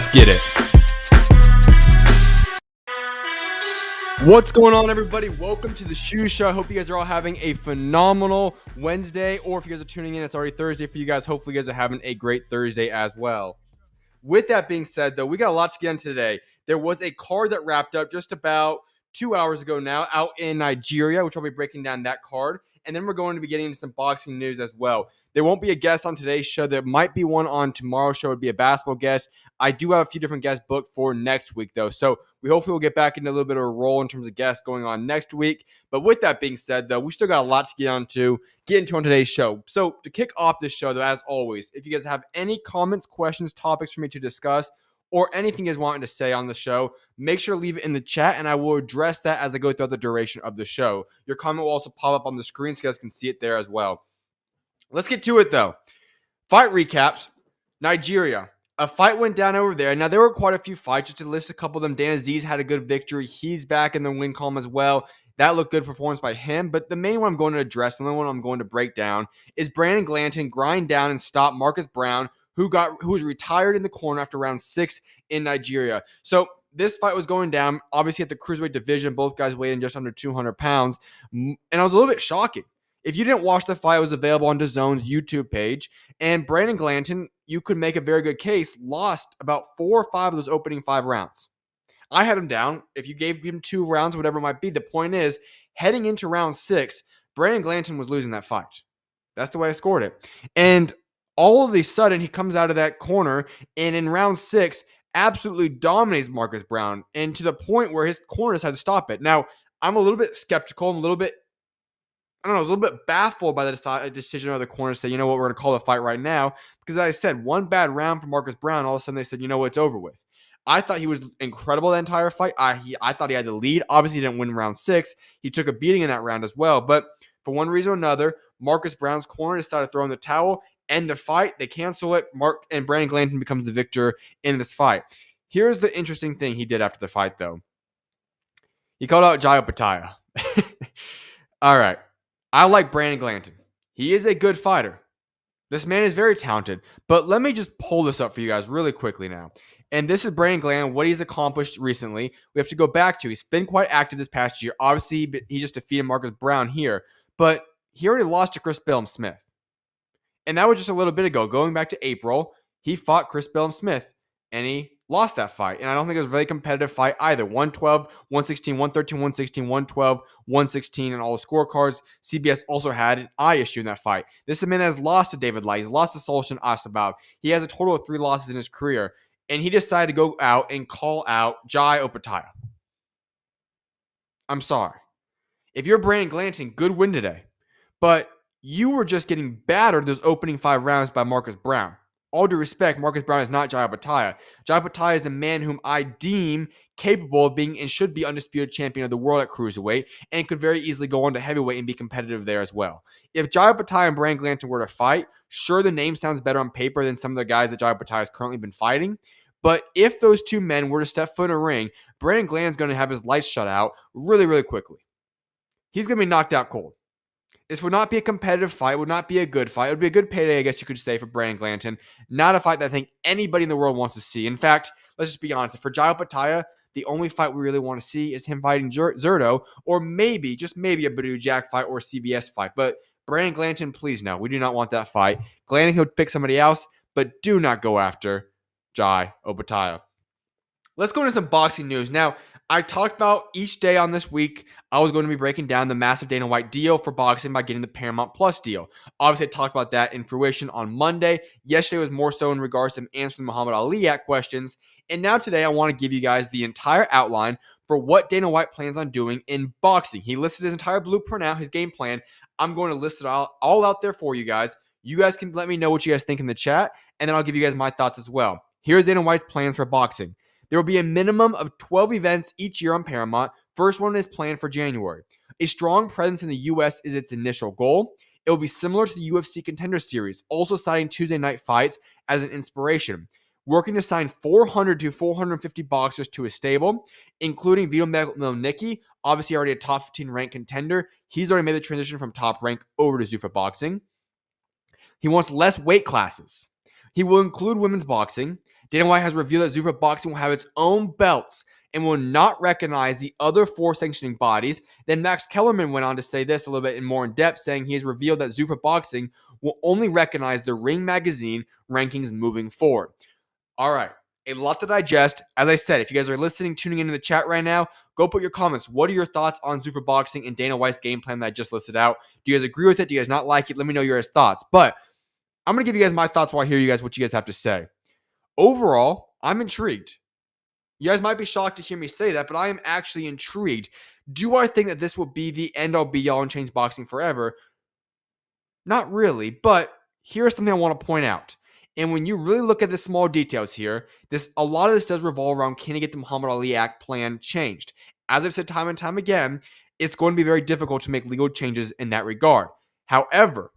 Let's get it. What's going on, everybody? Welcome to the SchuZ Show. I hope you guys are all having a phenomenal Wednesday, or if you guys are tuning in, it's already Thursday for you guys. Hopefully you guys are having a great Thursday as well. With that being said, though, we got a lot to get into today. There was a card that wrapped up just about 2 hours ago now out in Nigeria, which I'll be breaking down that card. And then we're going to be getting into some boxing news as well. There won't be a guest on today's show. There might be one on tomorrow's show. It would be a basketball guest. I do have a few different guests booked for next week, though. So we hopefully will get back into a little bit of a role in terms of guests going on next week. But with that being said, though, we still got a lot to get into on today's show. So to kick off this show, though, as always, if you guys have any comments, questions, topics for me to discuss, or anything you guys want to say on the show, make sure to leave it in the chat, and I will address that as I go throughout the duration of the show. Your comment will also pop up on the screen so you guys can see it there as well. Let's get to it, though. Fight recaps. Nigeria. A fight went down over there. Now, there were quite a few fights. Just to list a couple of them, Dan Aziz had a good victory. He's back in the win column as well. That looked good performance by him. But the main one I'm going to address, the only one I'm going to break down, is Brandon Glanton grind down and stop Marcus Browne, who was retired in the corner after round 6 in Nigeria. So this fight was going down, obviously at the cruiserweight division. Both guys weighed in just under 200 pounds. And it was a little bit shocking. If you didn't watch the fight, it was available on DAZN's YouTube page. And Brandon Glanton, you could make a very good case, lost about 4 or 5 of those opening 5 rounds. I had him down. If you gave him 2 rounds, whatever it might be, the point is, heading into round 6, Brandon Glanton was losing that fight. That's the way I scored it. And all of a sudden, he comes out of that corner, and in round 6, absolutely dominates Marcus Browne, and to the point where his corners had to stop it. Now, I'm a little bit skeptical. I was a little bit baffled by the decision of the corner to say, you know what, we're going to call the fight right now. Because as I said, one bad round for Marcus Browne, all of a sudden they said, you know what, it's over with. I thought he was incredible that entire fight. I thought he had the lead. Obviously, he didn't win round 6. He took a beating in that round as well. But for one reason or another, Marcus Browne's corner decided to throw in the towel, end the fight. They cancel it. Brandon Glanton becomes the victor in this fight. Here's the interesting thing he did after the fight, though. He called out Opetaia. All right. I like Brandon Glanton. He is a good fighter. This man is very talented. But let me just pull this up for you guys really quickly now. And this is Brandon Glanton, what he's accomplished recently. We have to go back to. He's been quite active this past year. Obviously, he just defeated Marcus Browne here. But he already lost to Chris Smith. And that was just a little bit ago. Going back to April, he fought Chris Smith. And he lost that fight. And I don't think it was a very competitive fight either. 112, 116, 113, 116, 112, 116 and all the scorecards. CBS also had an eye issue in that fight. This man has lost to David Light. He's lost to Solshin Asabab. He has a total of 3 losses in his career. And he decided to go out and call out Jai Opetaia. I'm sorry. If you're Brandon Glanton, good win today. But you were just getting battered those opening 5 rounds by Marcus Browne. All due respect, Marcus Browne is not Jai Opetaia. Jai Opetaia is the man whom I deem capable of being and should be undisputed champion of the world at cruiserweight and could very easily go on to heavyweight and be competitive there as well. If Jai Opetaia and Brandon Glanton were to fight, sure, the name sounds better on paper than some of the guys that Jai Opetaia has currently been fighting. But if those 2 men were to step foot in a ring, Brandon Glanton's going to have his lights shut out really, really quickly. He's going to be knocked out cold. This would not be a competitive fight. Would not be a good fight. It would be a good payday, I guess you could say, for Brandon Glanton. Not a fight that I think anybody in the world wants to see. In fact, let's just be honest. For Jai Opetaia, the only fight we really want to see is him fighting Zurdo, or maybe, just maybe, a Badou Jack fight or a CBS fight. But Brandon Glanton, please no. We do not want that fight. Glanton could pick somebody else, but do not go after Jai Opetaia. Let's go into some boxing news. Now, I talked about each day on this week, I was going to be breaking down the massive Dana White deal for boxing by getting the Paramount Plus deal. Obviously, I talked about that in fruition on Monday. Yesterday was more so in regards to answering Muhammad Ali at questions. And now today, I want to give you guys the entire outline for what Dana White plans on doing in boxing. He listed his entire blueprint out, his game plan. I'm going to list it all out there for you guys. You guys can let me know what you guys think in the chat, and then I'll give you guys my thoughts as well. Here's Dana White's plans for boxing. There will be a minimum of 12 events each year on Paramount. First one is planned for January. A strong presence in the U.S. is its initial goal. It will be similar to the UFC Contender Series, also citing Tuesday night fights as an inspiration. Working to sign 400 to 450 boxers to his stable, including Vito Melnicki, obviously already a top 15 ranked contender. He's already made the transition from top rank over to Zuffa Boxing. He wants less weight classes. He will include women's boxing. Dana White has revealed that Zuffa Boxing will have its own belts and will not recognize the other 4 sanctioning bodies. Then Max Kellerman went on to say this a little bit more in depth, saying he has revealed that Zuffa Boxing will only recognize the Ring Magazine rankings moving forward. All right, a lot to digest. As I said, if you guys are listening, tuning into the chat right now, go put your comments. What are your thoughts on Zuffa Boxing and Dana White's game plan that I just listed out? Do you guys agree with it? Do you guys not like it? Let me know your thoughts. But I'm going to give you guys my thoughts while I hear you guys what you guys have to say. Overall, I'm intrigued. You guys might be shocked to hear me say that, but I am actually intrigued. Do I think that this will be the end-all be-all and change boxing forever? Not really, but here's something I want to point out. And when you really look at the small details here, a lot of this does revolve around, can he get the Muhammad Ali Act plan changed? As I've said time and time again, it's going to be very difficult to make legal changes in that regard. However,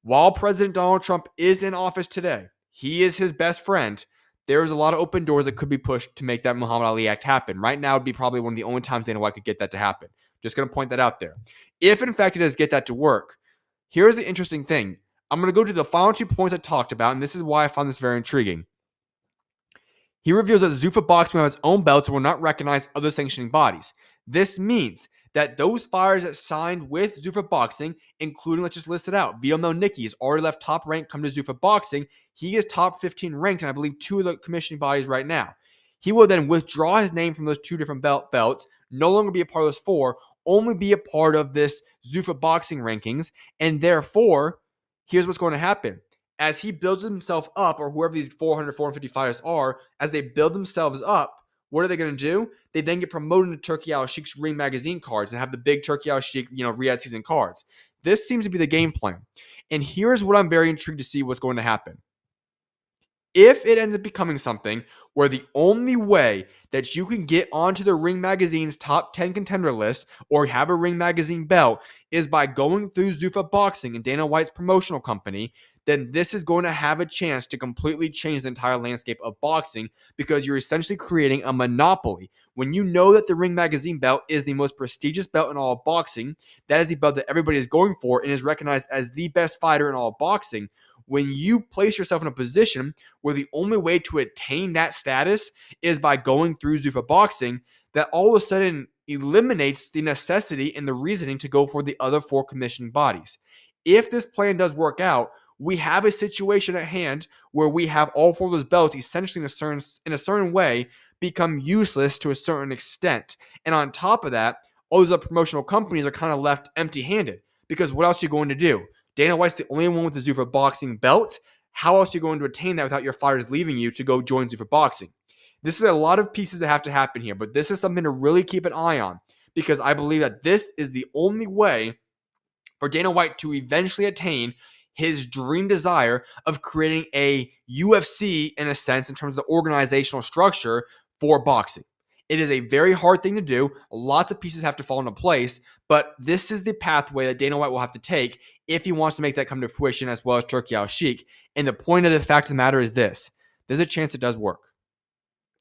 while President Donald Trump is in office today, he is his best friend. There's a lot of open doors that could be pushed to make that Muhammad Ali Act happen. Right now would be probably one of the only times Dana White could get that to happen. Just going to point that out there. If, in fact, he does get that to work, here's the interesting thing. I'm going to go to the final 2 points I talked about, and this is why I found this very intriguing. He reveals that Zuffa Boxing will have its own belts and will not recognize other sanctioning bodies. This means that those fighters that signed with Zuffa Boxing, including, let's just list it out, Vito Melnicki is already left top ranked, come to Zuffa Boxing. He is top 15 ranked, and I believe 2 of the commissioning bodies right now. He will then withdraw his name from those 2 different belts, no longer be a part of those 4, only be a part of this Zuffa Boxing rankings, and therefore, here's what's going to happen. As he builds himself up, or whoever these 400, 450 fighters are, as they build themselves up, what are they going to do? They then get promoted to Turki Al-Sheikh's Ring Magazine cards and have the big Turki Al-Sheikh, Riyadh season cards. This seems to be the game plan. And here's what I'm very intrigued to see what's going to happen. If it ends up becoming something where the only way that you can get onto the Ring Magazine's top 10 contender list or have a Ring Magazine belt is by going through Zuffa Boxing and Dana White's promotional company, then this is going to have a chance to completely change the entire landscape of boxing, because you're essentially creating a monopoly. When you know that the Ring Magazine belt is the most prestigious belt in all of boxing, that is the belt that everybody is going for and is recognized as the best fighter in all of boxing. When you place yourself in a position where the only way to attain that status is by going through Zuffa Boxing, that all of a sudden eliminates the necessity and the reasoning to go for the other 4 commissioning bodies. If this plan does work out, we have a situation at hand where we have all 4 of those belts essentially in a certain way become useless to a certain extent. And on top of that, all those other promotional companies are kind of left empty-handed, because what else are you going to do? Dana White's the only one with the Zuffa Boxing belt. How else are you going to attain that without your fighters leaving you to go join Zuffa Boxing? This is a lot of pieces that have to happen here, but this is something to really keep an eye on, because I believe that this is the only way for Dana White to eventually attain his dream desire of creating a UFC, in a sense, in terms of the organizational structure for boxing. It is a very hard thing to do. Lots of pieces have to fall into place, but this is the pathway that Dana White will have to take if he wants to make that come to fruition, as well as Turki Al-Sheikh. And the point of the fact of the matter is this: there's a chance it does work.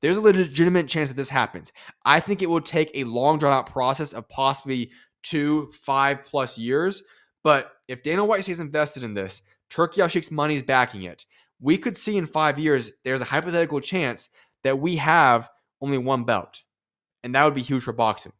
There's a legitimate chance that this happens. I think it will take a long, drawn-out process of possibly 2, 5+ years. But if Dana White stays invested in this, Turki Al-Sheikh's money is backing it, we could see in 5 years, there's a hypothetical chance that we have only 1 belt. And that would be huge for boxing.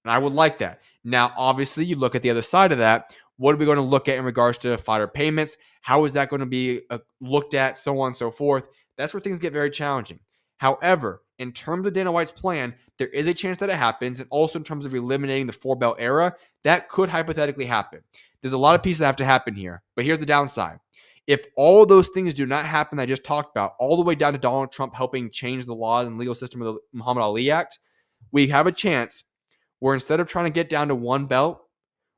And I would like that. Now, obviously, you look at the other side of that. What are we going to look at in regards to fighter payments? How is that going to be looked at? So on and so forth. That's where things get very challenging. However, in terms of Dana White's plan, there is a chance that it happens. And also in terms of eliminating the 4-belt era, that could hypothetically happen. There's a lot of pieces that have to happen here. But here's the downside. If all those things do not happen that I just talked about, all the way down to Donald Trump helping change the laws and legal system of the Muhammad Ali Act, we have a chance where instead of trying to get down to 1 belt,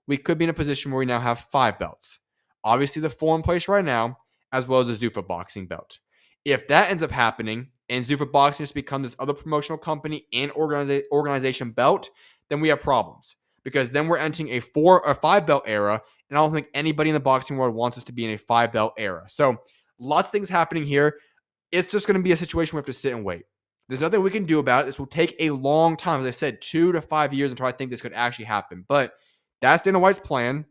we could be in a position where we now have 5 belts. Obviously, the 4 in place right now, as well as the Zuffa Boxing belt. If that ends up happening, and Zuffa Boxing just becomes this other promotional company and organization belt, then we have problems. Because then we're entering a 4 or 5 belt era, and I don't think anybody in the boxing world wants us to be in a 5 belt era. So lots of things happening here. It's just going to be a situation we have to sit and wait. There's nothing we can do about it. This will take a long time. As I said, 2 to 5 years until I think this could actually happen. But that's Dana White's plan.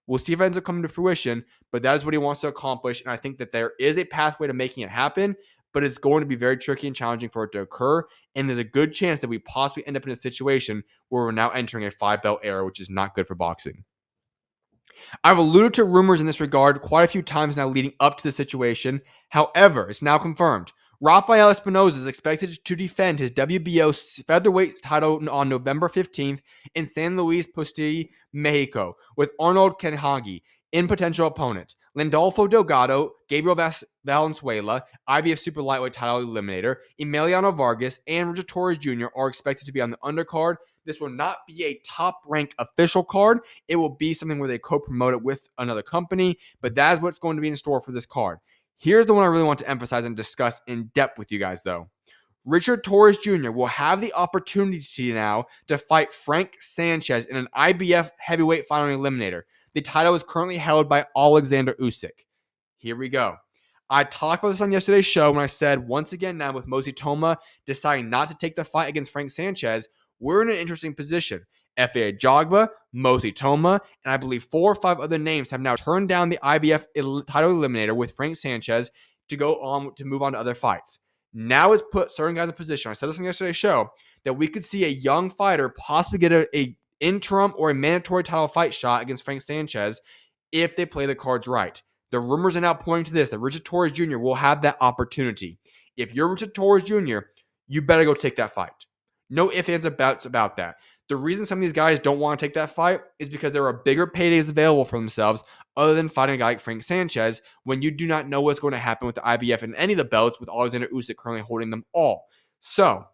We'll see if it ends up coming to fruition, but that is what he wants to accomplish. And I think that there is a pathway to making it happen. but it's going to be very tricky and challenging for it to occur. And there's a good chance that we possibly end up in a situation where we're now entering a 5-belt era, which is not good for boxing. I've alluded to rumors in this regard quite a few times now leading up to the situation. However, it's now confirmed. Rafael Espinoza is expected to defend his WBO featherweight title on November 15th in San Luis Potosí, Mexico, with Arnold Kenhagi in potential opponent. Landolfo Delgado, Gabriel Valenzuela, IBF Super Lightweight title eliminator, Emiliano Vargas, and Richard Torres Jr. are expected to be on the undercard. This will not be a top-ranked official card. It will be something where they co-promote it with another company, but that is what's going to be in store for this card. Here's the one I really want to emphasize and discuss in depth with you guys, though. Richard Torres Jr. will have the opportunity now to fight Frank Sanchez in an IBF heavyweight final eliminator. The title is currently held by Alexander Usyk. Here we go. I talked about this on yesterday's show when I said, once again now with Mosi Toma deciding not to take the fight against Frank Sanchez, we're in an interesting position. F.A. Jogba, Mosi Toma, and I believe 4 or 5 other names have now turned down the IBF title eliminator with Frank Sanchez to go on to move on to other fights. Now it's put certain guys in position. I said this on yesterday's show that we could see a young fighter possibly get a interim or a mandatory title fight shot against Frank Sanchez if they play the cards right. The rumors are now pointing to this, that Richard Torres Jr. will have that opportunity. If you're Richard Torres Jr., you better go take that fight. No ifs, ands, or buts about that. The reason some of these guys don't want to take that fight is because there are bigger paydays available for themselves other than fighting a guy like Frank Sanchez when you do not know what's going to happen with the IBF and any of the belts with Alexander Usyk currently holding them all. So,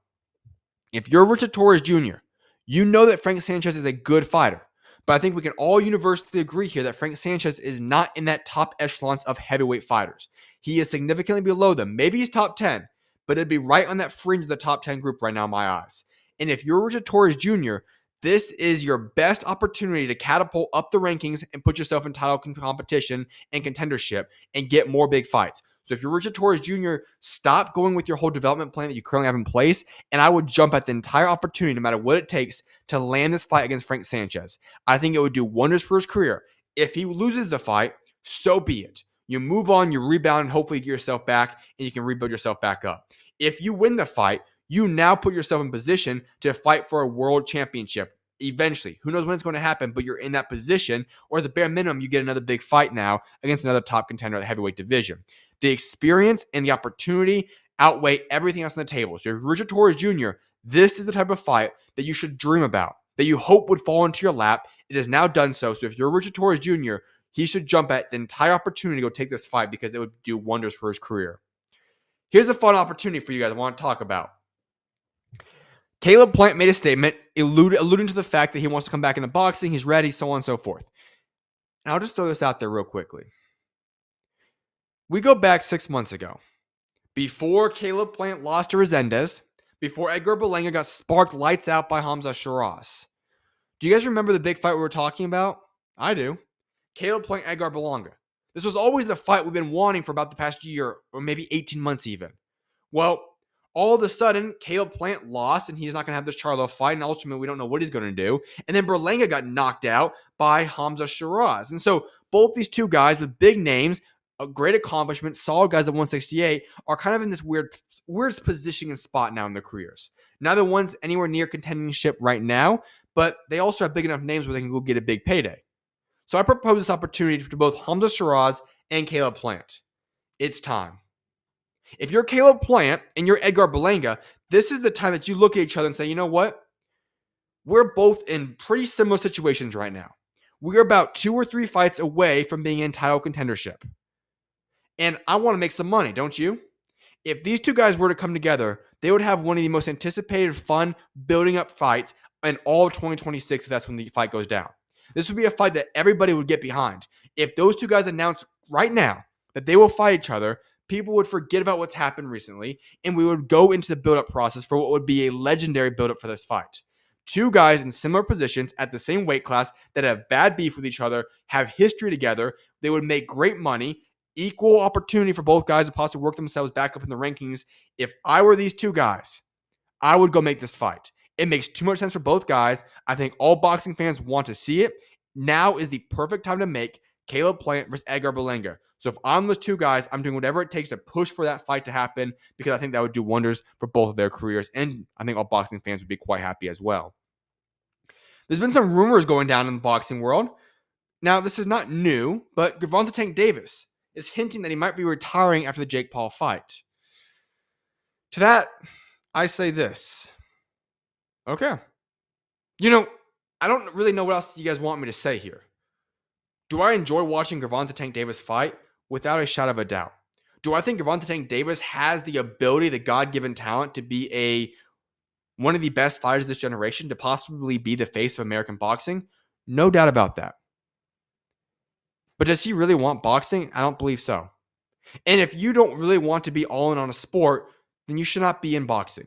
if you're Richard Torres Jr., you know that Frank Sanchez is a good fighter. But I think we can all universally agree here that Frank Sanchez is not in that top echelons of heavyweight fighters. He is significantly below them. Maybe he's top 10, but it'd be right on that fringe of the top 10 group right now in my eyes. And if you're Richard Torres Jr., this is your best opportunity to catapult up the rankings and put yourself in title competition and contendership and get more big fights. So if you're Richard Torres Jr., stop going with your whole development plan that you currently have in place, and I would jump at the entire opportunity, no matter what it takes, to land this fight against Frank Sanchez. I think it would do wonders for his career. If he loses the fight, so be it. You move on, you rebound, and hopefully get yourself back, and you can rebuild yourself back up. If you win the fight, you now put yourself in position to fight for a world championship eventually. Who knows when it's going to happen, but you're in that position, or at the bare minimum, you get another big fight now against another top contender at the heavyweight division. The experience and the opportunity outweigh everything else on the table. So if Richard Torres Jr., this is the type of fight that you should dream about, that you hope would fall into your lap. It has now done so. So if you're Richard Torres Jr., he should jump at the entire opportunity to go take this fight because it would do wonders for his career. Here's a fun opportunity for you guys I want to talk about. Caleb Plant made a statement alluding to the fact that he wants to come back into boxing, he's ready, so on and so forth. And I'll just throw this out there real quickly. We go back 6 months ago. Before Caleb Plant lost to Resendez, before Edgar Berlanga got sparked lights out by Hamza Shiraz. Do you guys remember the big fight we were talking about? I do. Caleb Plant, Edgar Berlanga. This was always the fight we've been wanting for about the past year, or maybe 18 months even. Well, all of a sudden, Caleb Plant lost, and he's not going to have this Charlo fight, and ultimately, we don't know what he's going to do. And then Berlanga got knocked out by Hamza Shiraz. And so, both these two guys with big names, a great accomplishment, solid guys at 168, are kind of in this weird positioning and spot now in their careers. Neither one's anywhere near contendership right now, but they also have big enough names where they can go get a big payday. So I propose this opportunity to both Hamza Shiraz and Caleb Plant. It's time. If you're Caleb Plant and you're Edgar Berlanga, this is the time that you look at each other and say, you know what? We're both in pretty similar situations right now. We're about 2 or 3 fights away from being in title contendership. And I want to make some money, don't you? If these two guys were to come together, they would have one of the most anticipated, fun, building up fights in all of 2026 if that's when the fight goes down. This would be a fight that everybody would get behind. If those two guys announce right now that they will fight each other, people would forget about what's happened recently, and we would go into the build-up process for what would be a legendary build-up for this fight. Two guys in similar positions at the same weight class that have bad beef with each other, have history together. They would make great money, equal opportunity for both guys to possibly work themselves back up in the rankings. If I were these two guys, I would go make this fight. It makes too much sense for both guys. I think all boxing fans want to see it. Now is the perfect time to make Caleb Plant versus Edgar Berlanga. So if I'm those two guys, I'm doing whatever it takes to push for that fight to happen because I think that would do wonders for both of their careers. And I think all boxing fans would be quite happy as well. There's been some rumors going down in the boxing world. Now, this is not new, but Gervonta Tank Davis is hinting that he might be retiring after the Jake Paul fight. To that, I say this. Okay. I don't really know what else you guys want me to say here. Do I enjoy watching Gervonta Tank Davis fight? Without a shadow of a doubt. Do I think Gervonta Tank Davis has the ability, the God-given talent to be one of the best fighters of this generation, to possibly be the face of American boxing? No doubt about that. But does he really want boxing? I don't believe so. And if you don't really want to be all in on a sport, then you should not be in boxing.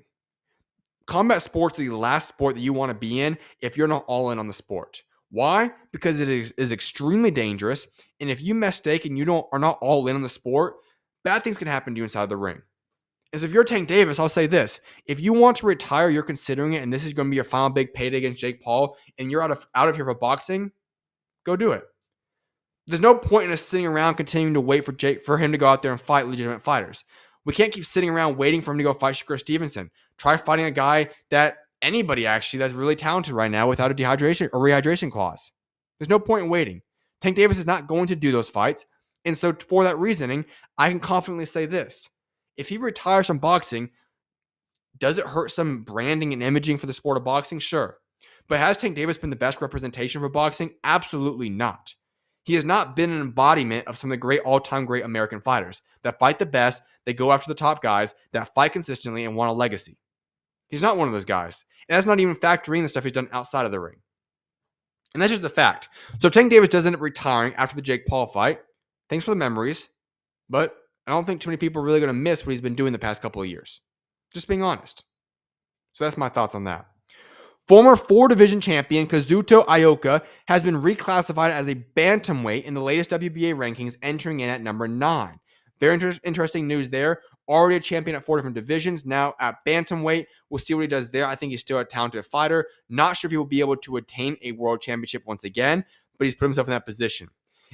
Combat sports are the last sport that you want to be in if you're not all in on the sport. Why? Because it is extremely dangerous. And if you mistake and you are not all in on the sport, bad things can happen to you inside the ring. And so if you're Tank Davis, I'll say this. If you want to retire, you're considering it, and this is going to be your final big payday against Jake Paul, and you're out of here for boxing, go do it. There's no point in us sitting around continuing to wait for him to go out there and fight legitimate fighters. We can't keep sitting around waiting for him to go fight Shakur Stevenson. Try fighting a guy anybody actually that's really talented right now without a dehydration or rehydration clause. There's no point in waiting. Tank Davis is not going to do those fights. And so for that reasoning, I can confidently say this. If he retires from boxing, does it hurt some branding and imaging for the sport of boxing? Sure. But has Tank Davis been the best representation for boxing? Absolutely not. He has not been an embodiment of some of the all-time great American fighters that fight the best, they go after the top guys, that fight consistently and want a legacy. He's not one of those guys. And that's not even factoring the stuff he's done outside of the ring. And that's just a fact. So if Tank Davis does end up retiring after the Jake Paul fight, thanks for the memories, but I don't think too many people are really going to miss what he's been doing the past couple of years. Just being honest. So that's my thoughts on that. Former 4-division champion Kazuto Ioka has been reclassified as a bantamweight in the latest WBA rankings, entering in at number 9. Very interesting news there. Already a champion at 4 different divisions. Now at bantamweight, we'll see what he does there. I think he's still a talented fighter. Not sure if he will be able to attain a world championship once again, but he's put himself in that position.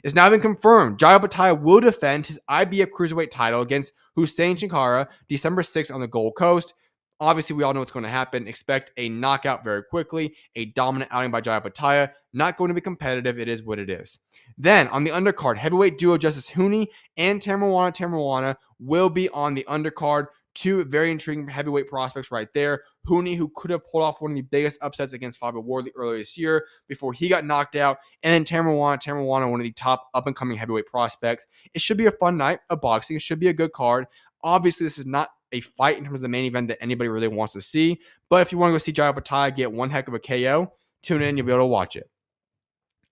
It's now been confirmed. Opetaia will defend his IBF Cruiserweight title against Huseyin Cinkara December 6th on the Gold Coast. Obviously, we all know what's going to happen. Expect a knockout very quickly, a dominant outing by Opetaia. Not going to be competitive. It is what it is. Then, on the undercard, heavyweight duo Justice Huni and Tamarwana will be on the undercard. 2 very intriguing heavyweight prospects right there. Huni, who could have pulled off one of the biggest upsets against Fabio Wardley earlier this year before he got knocked out. And then Tamarwana, one of the top up-and-coming heavyweight prospects. It should be a fun night of boxing. It should be a good card. Obviously, this is not a fight in terms of the main event that anybody really wants to see. But if you want to go see Opetaia get one heck of a KO, tune in. You'll be able to watch it.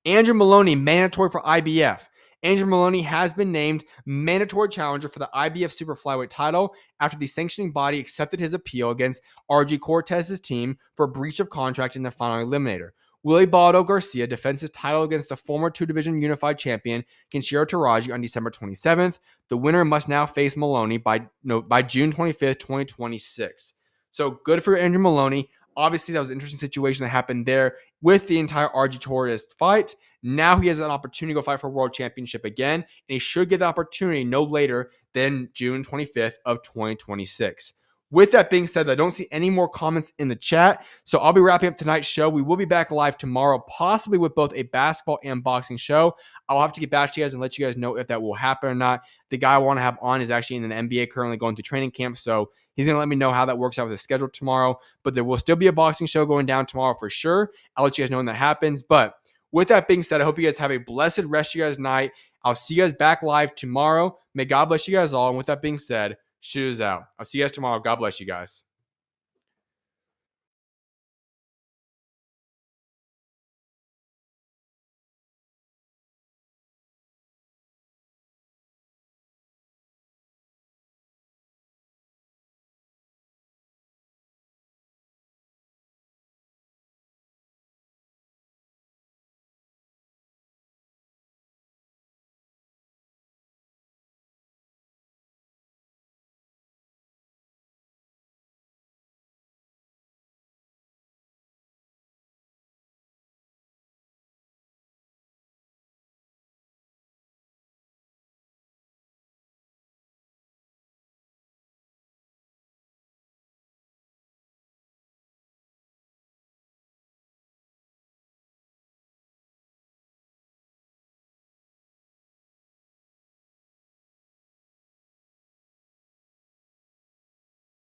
Andrew Moloney, mandatory for IBF. Andrew Moloney has been named mandatory challenger for the IBF Super Flyweight title after the sanctioning body accepted his appeal against RG Cortez's team for breach of contract in the final eliminator. Willie Baldo Garcia defends his title against the former 2-division unified champion Kenshiro Taraji on December 27th. The winner must now face Moloney by June 25th, 2026. So good for Andrew Moloney. Obviously, that was an interesting situation that happened there with the entire RG Torres fight. Now he has an opportunity to go fight for a world championship again, and he should get the opportunity no later than June 25th of 2026. With that being said, I don't see any more comments in the chat, so I'll be wrapping up tonight's show. We will be back live tomorrow, possibly with both a basketball and boxing show. I'll have to get back to you guys and let you guys know if that will happen or not. The guy I want to have on is actually in the NBA, currently going through training camp, so he's going to let me know how that works out with his schedule tomorrow. But there will still be a boxing show going down tomorrow for sure. I'll let you guys know when that happens. But with that being said, I hope you guys have a blessed rest of your guys' night. I'll see you guys back live tomorrow. May God bless you guys all. And with that being said, SchuZ out. I'll see you guys tomorrow. God bless you guys.